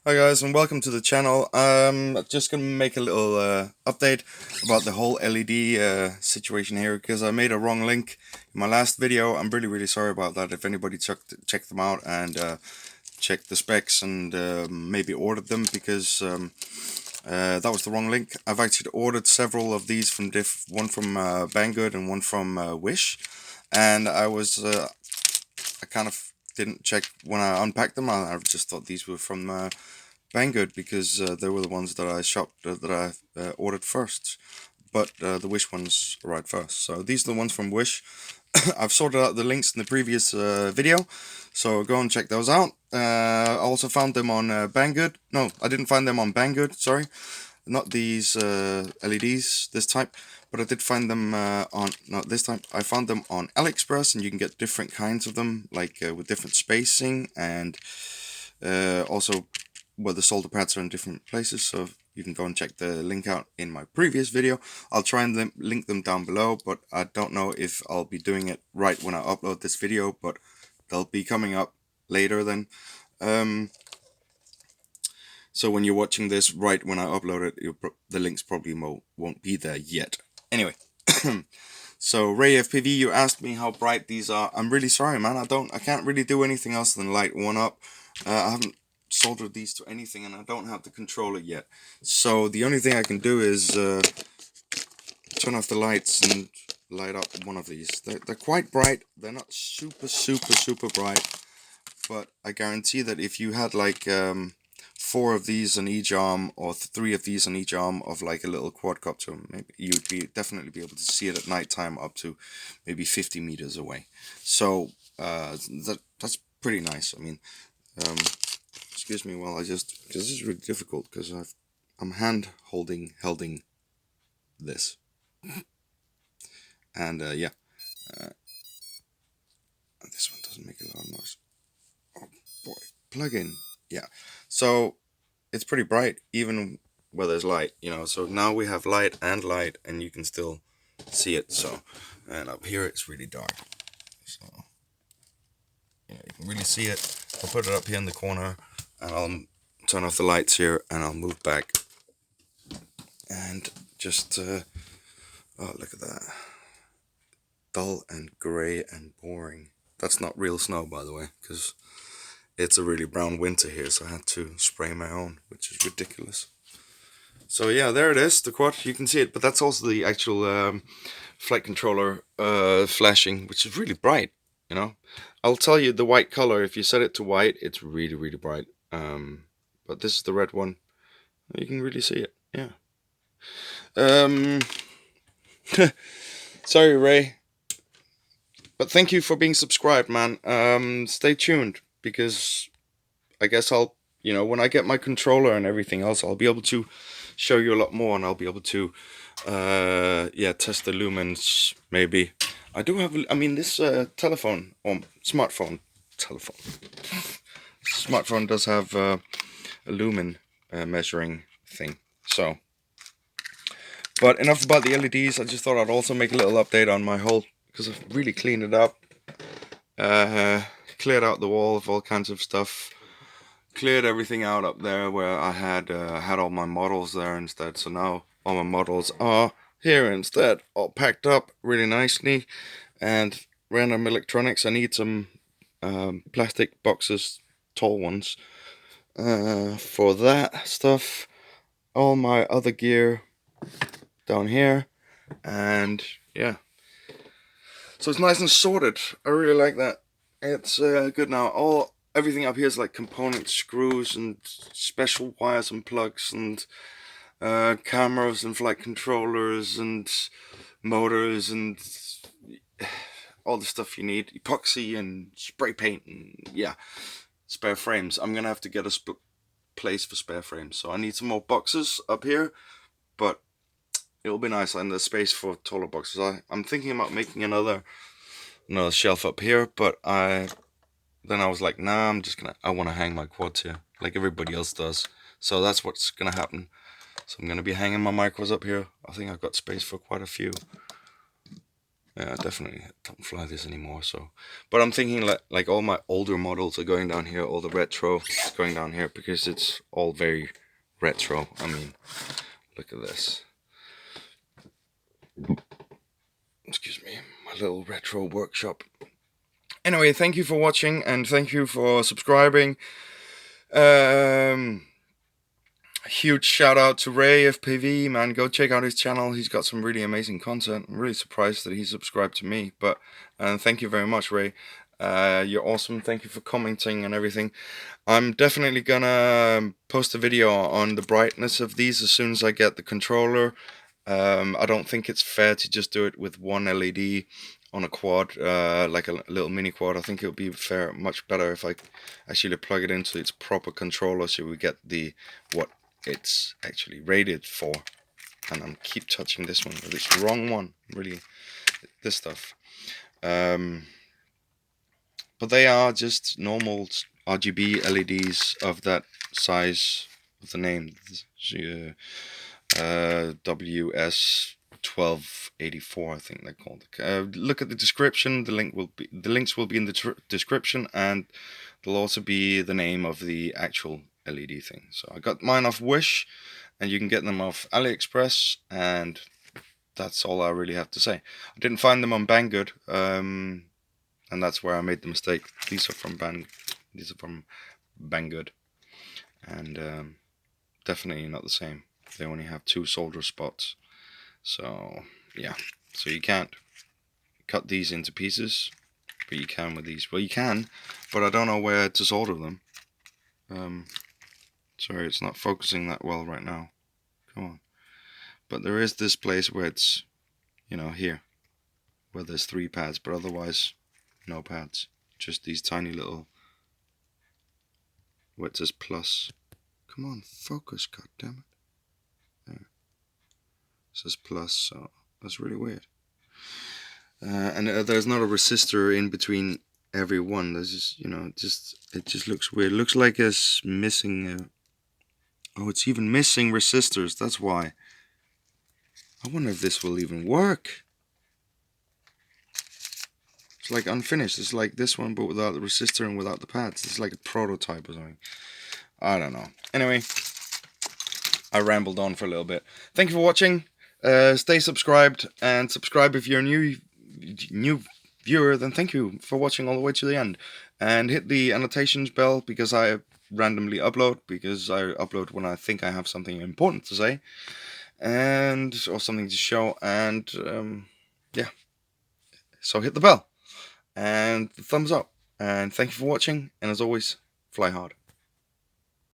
Hi guys, and welcome to the channel. Just gonna make a little update about the whole LED situation here, because I made a wrong link in my last video. I'm really sorry about that. If anybody checked them out and checked the specs and maybe ordered them, because that was the wrong link. I've actually ordered several of these from one from Banggood and one from Wish, and I kind of didn't check when I unpacked them. I just thought these were from Banggood, because they were the ones that I ordered first, but the Wish ones arrived first. So these are the ones from Wish. I've sorted out the links in the previous video, so go and check those out. I also found them on Banggood. No, I didn't find them on Banggood, sorry. Not these LEDs, this type, but I did find them not this type. I found them on Aliexpress, and you can get different kinds of them, like with different spacing, and also where the solder pads are in different places, so you can go and check the link out in my previous video. I'll try and link them down below, but I don't know if I'll be doing it right when I upload this video, but they'll be coming up later then. So when you're watching this right when I upload it, the links probably won't be there yet. Anyway, so Ray FPV, you asked me how bright these are. I'm really sorry, man. I can't really do anything else than light one up. I haven't soldered these to anything, and I don't have the controller yet. So the only thing I can do is turn off the lights and light up one of these. They're quite bright. They're not super bright, but I guarantee that if you had like 4 of these on each arm, or 3 of these on each arm of like a little quadcopter, maybe you'd definitely be able to see it at night time up to maybe 50 meters away. So that's pretty nice. I mean, excuse me while because this is really difficult, because I'm hand holding this, and yeah, this one doesn't make a lot of noise. Oh boy, plug in. Yeah, so it's pretty bright even where there's light, you know. So now we have light, and you can still see it. So, and up here it's really dark, so you can really see it. I'll put it up here in the corner, and I'll turn off the lights here, and I'll move back, and just oh, look at that, dull and gray and boring. That's not real snow, by the way, because it's a really brown winter here, so I had to spray my own, which is ridiculous. So yeah, there it is, the quad. You can see it, but that's also the actual flight controller flashing, which is really bright, you know. I'll tell you the white color, if you set it to white, it's really bright. But this is the red one. You can really see it, yeah. Sorry, Ray. But thank you for being subscribed, man. Stay tuned, because I guess I'll, when I get my controller and everything else, I'll be able to show you a lot more, and I'll be able to, yeah, test the lumens, maybe. I do have, this telephone, or smartphone does have a lumen measuring thing, so. But enough about the LEDs. I just thought I'd also make a little update on my whole, because I've really cleaned it up. Cleared out the wall of all kinds of stuff. Cleared everything out up there where I had all my models there instead. So now all my models are here instead, all packed up really nicely. And random electronics, I need some plastic boxes, tall ones, for that stuff. All my other gear down here, and yeah, so it's nice and sorted. I really like that. It's good now. Everything up here is like component screws and special wires and plugs and cameras and flight controllers and motors and all the stuff you need, epoxy and spray paint, and yeah, spare frames. I'm gonna have to get a place for spare frames, so I need some more boxes up here, but it'll be nice, and there's space for taller boxes. I'm thinking about making another shelf up here, but then I was like, nah, I want to hang my quads here like everybody else does, so that's what's gonna happen. So I'm gonna be hanging my micros up here. I think I've got space for quite a few. Yeah, I definitely don't fly this anymore. So, but I'm thinking like all my older models are going down here. All the retro is going down here because it's all very retro. I mean, look at this. Excuse me, my little retro workshop. Anyway, thank you for watching and thank you for subscribing. Huge shout out to Ray of PV, man. Go check out his channel. He's got some really amazing content. I'm really surprised that he subscribed to me, but thank you very much, Ray. You're awesome. Thank you for commenting and everything. I'm definitely gonna post a video on the brightness of these as soon as I get the controller. I don't think it's fair to just do it with one LED on a quad, like a little mini quad. I think it would be much better if I actually plug it into its proper controller so we get the what it's actually rated for. And I'm keep touching this one, but it's the wrong one, really, this stuff. But they are just normal RGB LEDs of that size of the name. WS1284, I think they're called. Look at the description. The links will be in the description, and there'll also be the name of the actual LED thing. So I got mine off Wish, and you can get them off Aliexpress, and that's all I really have to say. I didn't find them on Banggood, and that's where I made the mistake. These are from Banggood, and definitely not the same. They only have 2 solder spots. So yeah, so you can't cut these into pieces, but you can with these. Well, you can, but I don't know where to solder them. Sorry, it's not focusing that well right now. Come on. But there is this place where it's, here, where there's 3 pads, but otherwise no pads. Just these tiny little, where it says plus. Come on, focus, goddammit. There. It says plus, so that's really weird. And there's not a resistor in between every one. There's just, it just looks weird. It looks like it's missing. Oh, it's even missing resistors. That's why. I wonder if this will even work. It's like unfinished. It's like this one, but without the resistor and without the pads. It's like a prototype or something. I don't know. Anyway, I rambled on for a little bit. Thank you for watching. Stay subscribed, and subscribe if you're a new viewer. Then thank you for watching all the way to the end, and hit the annotations bell because I randomly upload, because I upload when I think I have something important to say or something to show, and yeah, so hit the bell and the thumbs up, and thank you for watching, and as always, fly hard.